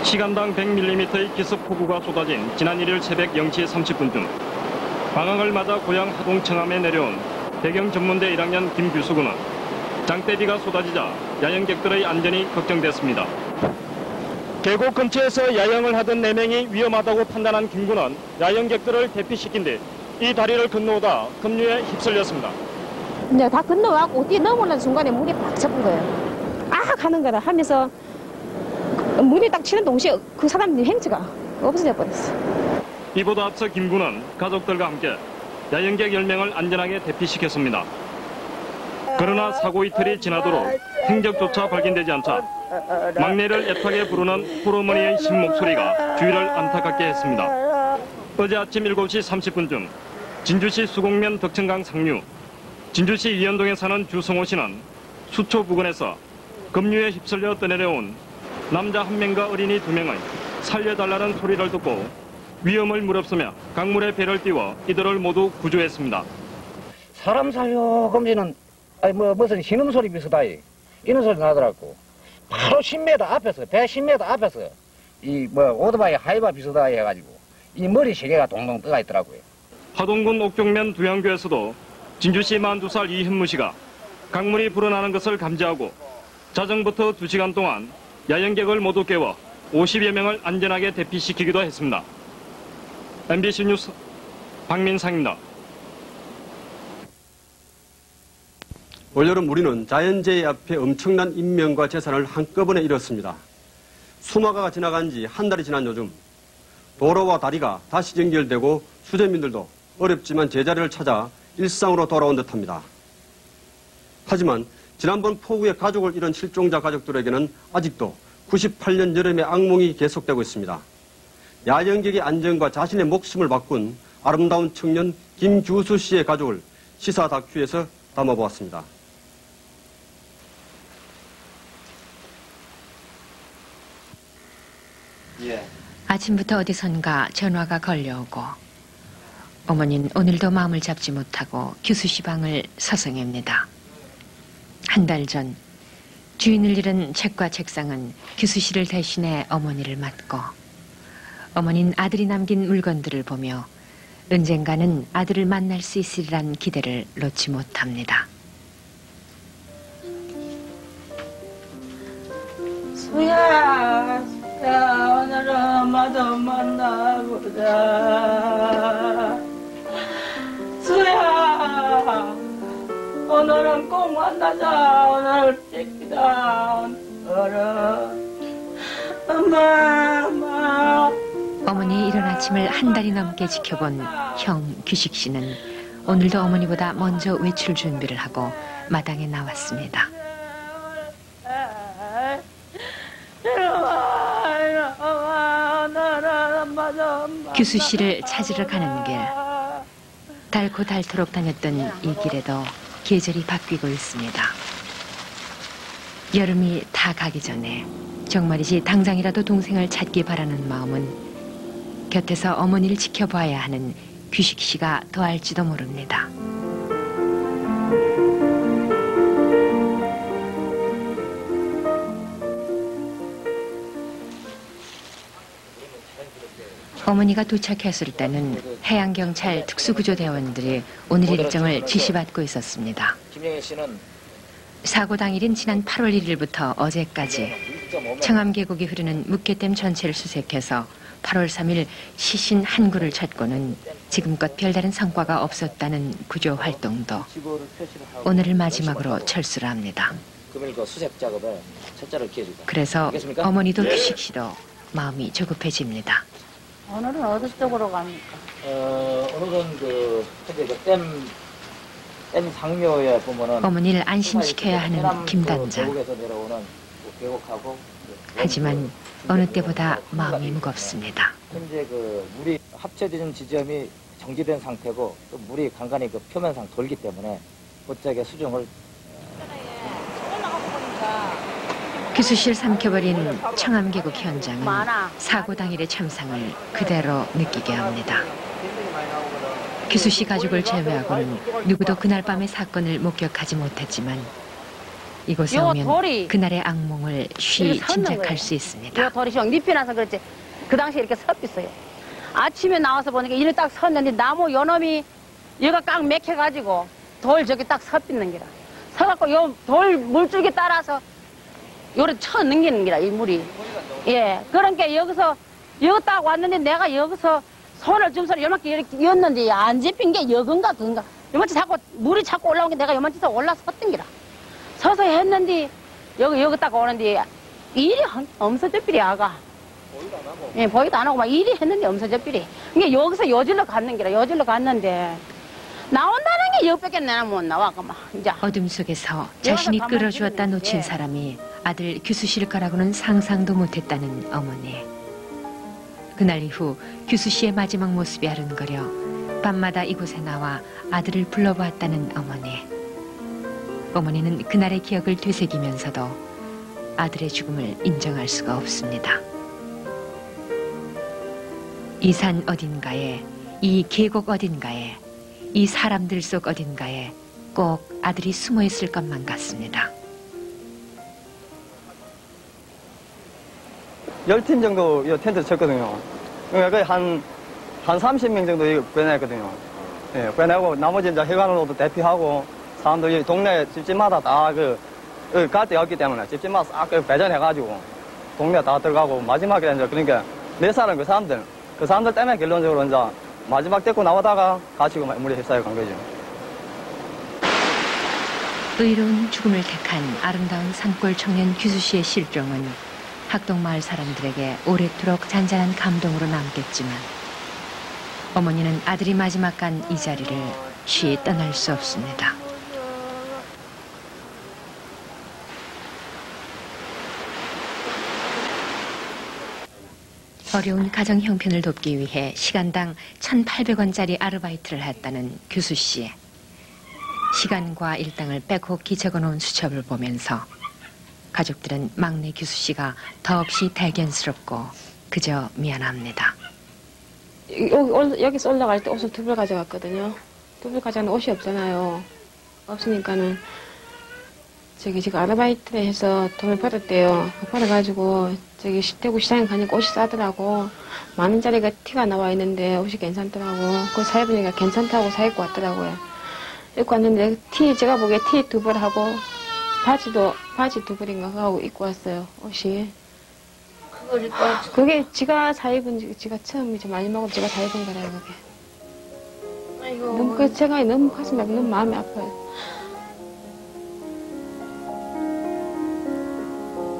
시간당 100mm의 기습폭우가 쏟아진 지난 1일 새벽 0시 30분쯤 방학을 맞아 고향 하동 청암에 내려온 배경전문대 1학년 김규수 군은 장대비가 쏟아지자 야영객들의 안전이 걱정됐습니다. 계곡 근처에서 야영을 하던 4명이 위험하다고 판단한 김 군은 야영객들을 대피시킨 뒤 이 다리를 건너오다 급류에 휩쓸렸습니다. 이제 다 건너와갖고 뛰어넘어오는 순간에 물이 팍 쳐본 거예요. 아 하는 거라 하면서 물이 딱 치는 동시에 그 사람 행치가 없어져 버렸어. 이보다 앞서 김 군은 가족들과 함께 야영객 10명을 안전하게 대피시켰습니다. 그러나 사고 이틀이 지나도록 행적조차 발견되지 않자 막내를 애타게 부르는 홀어머니의 신 목소리가 주위를 안타깝게 했습니다. 어제 아침 7시 30분쯤 진주시 수곡면 덕천강 상류, 진주시 이현동에 사는 주성호 씨는 수초 부근에서 급류에 휩쓸려 떠내려온 남자 1명과 어린이 2명의 살려달라는 소리를 듣고 위험을 무릅쓰며 강물에 배를 띄워 이들을 모두 구조했습니다. 사람 살려 검지는 무슨 신음소리 비슷하다 이런 소리 나더라고. 바로 10m 앞에서 110m 앞에서 오토바이 하이바 비슷하다 해가지고 이 머리 시계가 동동 떠가 있더라고요. 하동군 옥종면 두양교에서도 진주시 42살 이현무 씨가 강물이 불어나는 것을 감지하고 자정부터 2시간 동안 야영객을 모두 깨워 50여 명을 안전하게 대피시키기도 했습니다. MBC 뉴스 박민상입니다. 올여름 우리는 자연재해 앞에 엄청난 인명과 재산을 한꺼번에 잃었습니다. 수마가가 지나간 지 한 달이 지난 요즘 도로와 다리가 다시 연결되고 수재민들도 어렵지만 제자리를 찾아 일상으로 돌아온 듯합니다. 하지만 지난번 폭우에 가족을 잃은 실종자 가족들에게는 아직도 98년 여름의 악몽이 계속되고 있습니다. 야영객의 안전과 자신의 목숨을 바꾼 아름다운 청년 김규수 씨의 가족을 시사 다큐에서 담아보았습니다. 아침부터 어디선가 전화가 걸려오고 어머니는 오늘도 마음을 잡지 못하고 규수 씨 방을 서성입니다. 한 달 전 주인을 잃은 책과 책상은 규수 씨를 대신해 어머니를 맡고 어머니는 아들이 남긴 물건들을 보며 언젠가는 아들을 만날 수 있으리란 기대를 놓지 못합니다. 수야, 오늘은 엄마도 만나보자. 수야, 오늘은 꼭 만나자. 오늘 뺏기다. 오늘은 엄마. 어머니의 이른 아침을 한 달이 넘게 지켜본 형 규식 씨는 오늘도 어머니보다 먼저 외출 준비를 하고 마당에 나왔습니다. 규수 씨를 찾으러 가는 길. 닳고 닳도록 다녔던 이 길에도 계절이 바뀌고 있습니다. 여름이 다 가기 전에 정말이지 당장이라도 동생을 찾기 바라는 마음은 곁에서 어머니를 지켜봐야 하는 규식 씨가 더할지도 모릅니다. 어머니가 도착했을 때는 해양경찰 특수구조대원들이 오늘 일정을 지시받고 있었습니다. 사고 당일인 지난 8월 1일부터 어제까지 청암 계곡이 흐르는 묵계댐 전체를 수색해서 8월 3일 시신 한 구를 찾고는 지금껏 별다른 성과가 없었다는 구조 활동도 오늘을 마지막으로 철수를 합니다. 그래서 어머니도 규식 씨도 마음이 조급해집니다. 오늘은 어느 쪽으로 갑니까? 오늘은 댐 상류에 보면은 어머니를 안심시켜야 하는 김단장. 하지만 어느 때보다 마음이 무겁습니다. 현재 물이 합쳐지는 지점이 정지된 상태고 또 물이 간간히 표면상 돌기 때문에 곧자게 수중을 규수씨를 삼켜버린 청암계곡 현장은 사고 당일의 참상을 그대로 느끼게 합니다. 규수씨 가족을 제외하고는 누구도 그날 밤의 사건을 목격하지 못했지만 이곳에 요 오면 돌이 그날의 악몽을 쉬 이렇게 섰는 짐작할 거예요. 수 있습니다. 요 돌이 형 잎이 나서 그렇지. 그 당시에 이렇게 섰있어요. 아침에 나와서 보니까 이리 딱 섰는데 나무 요놈이 얘가 깡 맥혀가지고 돌 저기 딱 섰있는 기라. 서갖고 요 돌 물줄기 따라서 요래 쳐 넘기는 기라, 이 물이. 예. 그러니까 여기서 여기 딱 왔는데 내가 여기서 손을 줌서를 요만큼 이렇게 였는데 안 잡힌 게 여건가 그건가. 요만치 자꾸 물이 자꾸 올라온 게 내가 요만치서 올라섰던 기라. 서서 했는데 여기 딱 오는데 일이 엄서저필이 아가. 보이도 안 하고. 예, 보이도 안 하고 막 일이 했는데 엄서저필이. 그러니까 여기서 요질로 갔는 기라. 요질로 갔는데 나온다는 게 여기밖에 내가 못 나와 그만. 이제 어둠 속에서 자신이 가만히 끌어주었다 있는 놓친 게. 사람이 아들 규수 씨일 거라고는 상상도 못했다는 어머니. 그날 이후 규수 씨의 마지막 모습이 아른거려 밤마다 이곳에 나와 아들을 불러보았다는 어머니. 어머니는 그날의 기억을 되새기면서도 아들의 죽음을 인정할 수가 없습니다. 이 산 어딘가에, 이 계곡 어딘가에, 이 사람들 속 어딘가에 꼭 아들이 숨어 있을 것만 같습니다. 10팀 정도 이 텐트 쳤거든요. 그러니까 거의 한 30명 정도 이거 빼냈거든요. 예, 빼내고 나머지 이제 해관으로도 대피하고 사람들이 동네 집집마다 다 갈 데가 없기 때문에 집집마다 싹 배전해가지고 동네 다 들어가고 마지막에 이제 그러니까 내 사람 그 사람들 때문에 결론적으로 이제 마지막 데리고 나오다가 같이 물에 휩싸여 간 거죠. 의로운 죽음을 택한 아름다운 산골 청년 규수 씨의 실종은 학동마을 사람들에게 오래도록 잔잔한 감동으로 남겠지만 어머니는 아들이 마지막 간 이 자리를 쉬이 떠날 수 없습니다. 어려운 가정 형편을 돕기 위해 시간당 1,800원짜리 아르바이트를 했다는 규수 씨. 시간과 일당을 빼곡히 적어놓은 수첩을 보면서 가족들은 막내 규수 씨가 더없이 대견스럽고 그저 미안합니다. 여기서 올라갈 때 옷을 2벌 가져갔거든요. 2벌 가져가는 옷이 없잖아요. 없으니까는 지금 아르바이트를 해서 돈을 벌었대요. 벌어가지고 대구 시장에 가니까 옷이 싸더라고. 10,000원짜리가 티가 나와 있는데 옷이 괜찮더라고. 그거 사입으니까 괜찮다고 사입고 왔더라고요. 입고 왔는데 제가 보기에 티 2벌 하고 바지 2벌인가 하고 입고 왔어요. 옷이. 그걸 입고 왔지. 그게 지가 사입은 지가 처음 이제 많이 먹으면 지가 사입은 거라요. 그게. 아이고. 너무 그 생각이 너무 가슴이 아프고 너무 마음이 아파요.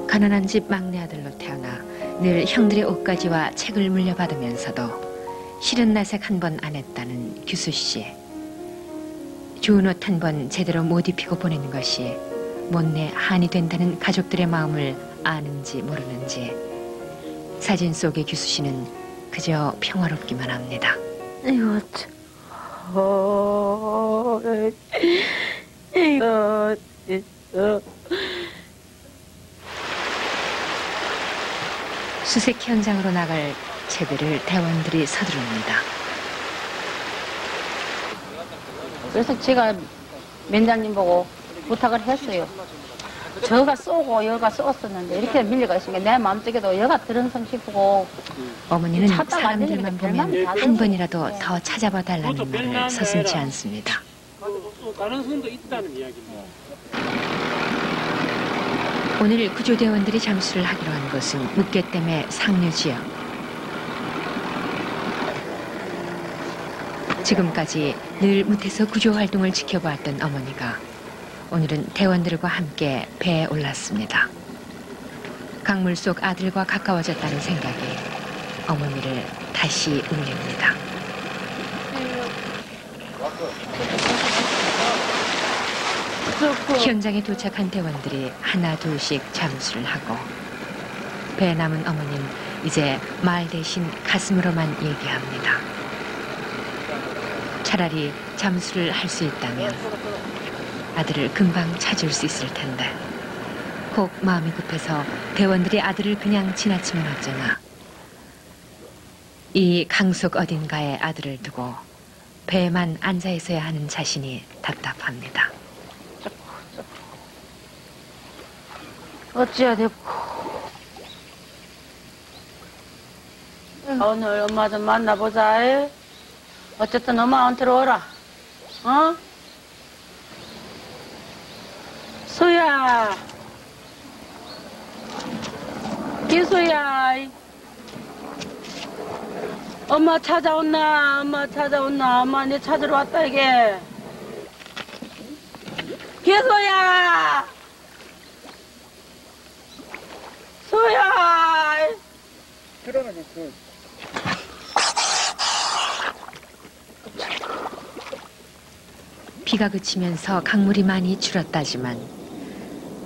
가난한 집 막내 아들로 태어나 늘 형들의 옷가지와 책을 물려받으면서도 실은 나색 한 번 안 했다는 규수 씨. 좋은 옷 한 번 제대로 못 입히고 보내는 것이 못내 한이 된다는 가족들의 마음을 아는지 모르는지 사진 속의 규수 씨는 그저 평화롭기만 합니다. 아이고, 참. 이거, 수색 현장으로 나갈 채비를 대원들이 서두릅니다. 그래서 제가 면장님 보고 부탁을 했어요. 저가 쏘고 여가 쏘았었는데 이렇게 밀려가 있으니까 내 마음속에도 여가 들은성 싶고 어머니는 찾다가 사람들만 안 보면 되니까 별만 한 번이라도 더 찾아봐 달라는 말을 서슴지 않습니다. 가능성도 있다는 이야기입니다. 오늘 구조대원들이 잠수를 하기로 한 곳은 묵계댐의 상류 지역. 지금까지 늘 무태서 구조활동을 지켜보았던 어머니가 오늘은 대원들과 함께 배에 올랐습니다. 강물 속 아들과 가까워졌다는 생각이 어머니를 다시 울립니다. 현장에 도착한 대원들이 하나 둘씩 잠수를 하고 배에 남은 어머니는 이제 말 대신 가슴으로만 얘기합니다. 차라리 잠수를 할 수 있다면 아들을 금방 찾을 수 있을 텐데 혹 마음이 급해서 대원들이 아들을 그냥 지나치면 어쩌나. 이 강속 어딘가에 아들을 두고 배에만 앉아 있어야 하는 자신이 답답합니다. 어찌해야 되고. 오늘 엄마 좀 만나보자. 어쨌든 엄마한테로 오라. 어? 수야. 기수야. 엄마 찾아온나? 엄마 찾아온나? 엄마 네 찾으러 왔다 이게. 기수야. 수야. 그러면 비가 그치면서 강물이 많이 줄었다지만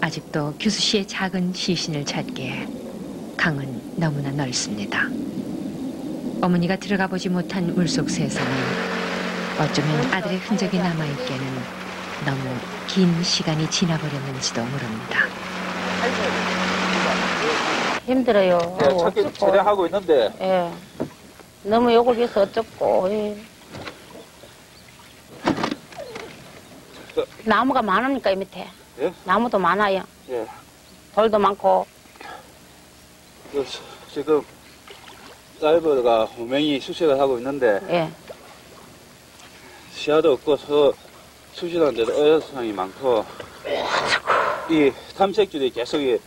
아직도 규수 씨의 작은 시신을 찾기에 강은 너무나 넓습니다. 어머니가 들어가 보지 못한 물속새에서는 어쩌면 아들의 흔적이 남아있기에는 너무 긴 시간이 지나버렸는지도 모릅니다. 힘들어요. 네, 찾기 촬영하고 있는데. 예. 너무 욕을 해서 어쩌고. 예. 나무가 많으니까 이 밑에. 예? 나무도 많아요. 예. 돌도 많고. 지금 다이버가 분명히 수색을 하고 있는데 예. 시야도 없고 수시하는데도 어려움이 많고 이 탐색줄이 계속 이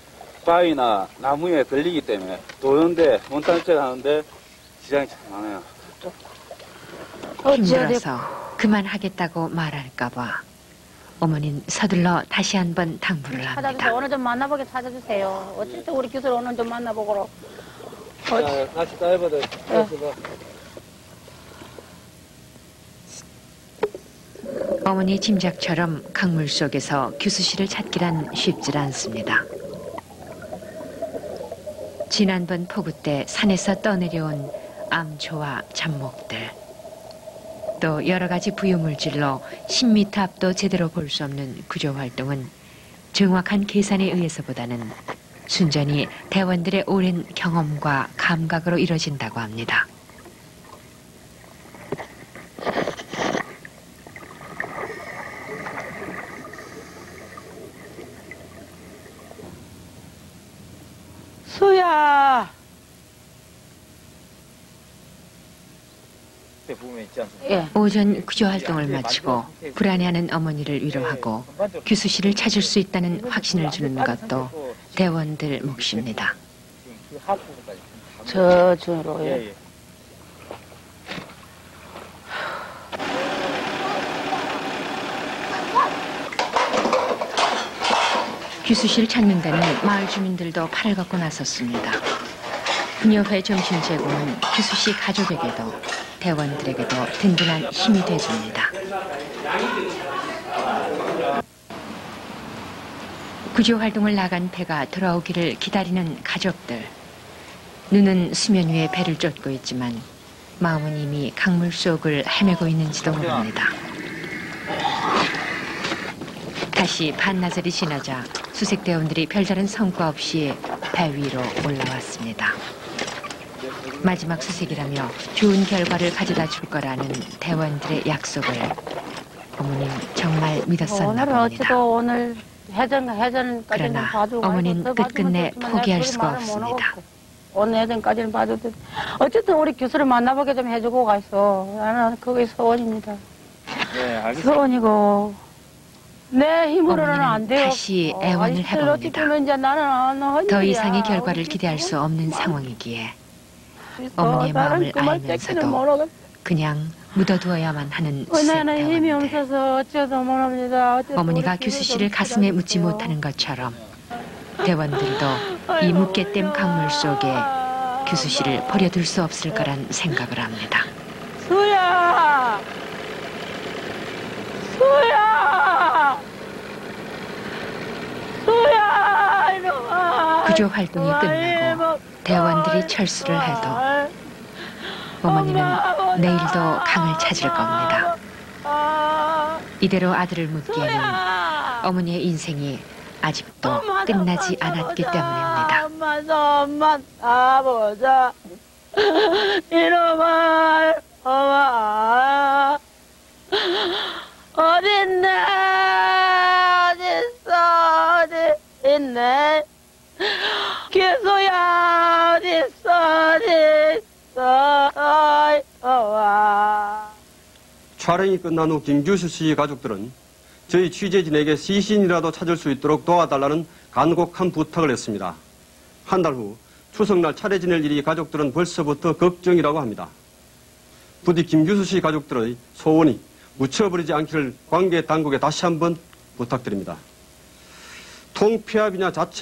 바위나 나무에 걸리기 때문에 도는데 원탄책하는데 지장이 참 많아요. 힘들어서 그만하겠다고 말할까봐 어머니는 서둘러 다시 한번 당부를 합니다. 찾아주세요. 오늘 좀 만나보게 찾아주세요. 어쨌든 우리 교수를 오늘 좀 만나보고. 자, 다시 다이버들 찾아봐. 어머니 짐작처럼 강물 속에서 규수 씨를 찾기란 쉽질 않습니다. 지난번 폭우 때 산에서 떠내려온 암초와 잡목들, 또 여러 가지 부유물질로 10m 앞도 제대로 볼 수 없는 구조 활동은 정확한 계산에 의해서보다는 순전히 대원들의 오랜 경험과 감각으로 이뤄진다고 합니다. 수야. 예. 오전 구조 활동을 마치고 불안해하는 어머니를 위로하고 규수 씨를 찾을 수 있다는 확신을 주는 것도 대원들 몫입니다. 저주로. 예. 규수 씨를 찾는 데는 마을 주민들도 팔을 걷고 나섰습니다. 그녀의 정신 제공은 규수 씨 가족에게도 대원들에게도 든든한 힘이 돼줍니다. 구조 활동을 나간 배가 돌아오기를 기다리는 가족들. 눈은 수면 위에 배를 쫓고 있지만 마음은 이미 강물 속을 헤매고 있는지도 모릅니다. 다시 반나절이 지나자 수색대원들이 별다른 성과 없이 배 위로 올라왔습니다. 마지막 수색이라며 좋은 결과를 가져다 줄 거라는 대원들의 약속을 어머니는 정말 믿었었나 오늘은 봅니다. 어찌도 오늘 해전까지는 그러나 봐주고 어머니는 끝끝내 포기할 수가 없습니다. 오늘 해전까지는 봐줘도 어쨌든 우리 교수를 만나보게 좀 해주고 가있어. 나는 그게 소원입니다. 네, 알겠습니다. 소원이고 내 힘으로는 안 돼요. 다시 애원을 해봅니다. 더 이상의 결과를 기대할 수 없는 상황이기에 어머니의 마음을 알면서도 그냥 묻어두어야만 하는 은혜는 힘이 수색대원들. 없어서 어쩌도 모릅니다. 어머니가 규수 씨를 가슴에 묻지 못하는 것처럼 대원들도 이 묻게댐 강물 속에 규수 씨를 버려둘 수 없을 거란 생각을 합니다. 수야! 수야! 수야! 이놈아! 구조 활동이 끝나고 대원들이 철수를 해도 어머니는 내일도 강을 찾을 겁니다. 이대로 아들을 묻기에는 어머니의 인생이 아직도 끝나지 않았기 때문입니다. 엄마 아보자. 이놈아, 엄마. 어딨네? 어딨어? 어디 있네? 촬영이 끝난 후 김규수 씨의 가족들은 저희 취재진에게 시신이라도 찾을 수 있도록 도와달라는 간곡한 부탁을 했습니다. 한 달 후 추석날 차례 지낼 일이 가족들은 벌써부터 걱정이라고 합니다. 부디 김규수 씨 가족들의 소원이 묻혀버리지 않기를 관계 당국에 다시 한번 부탁드립니다. 통폐합이냐 자체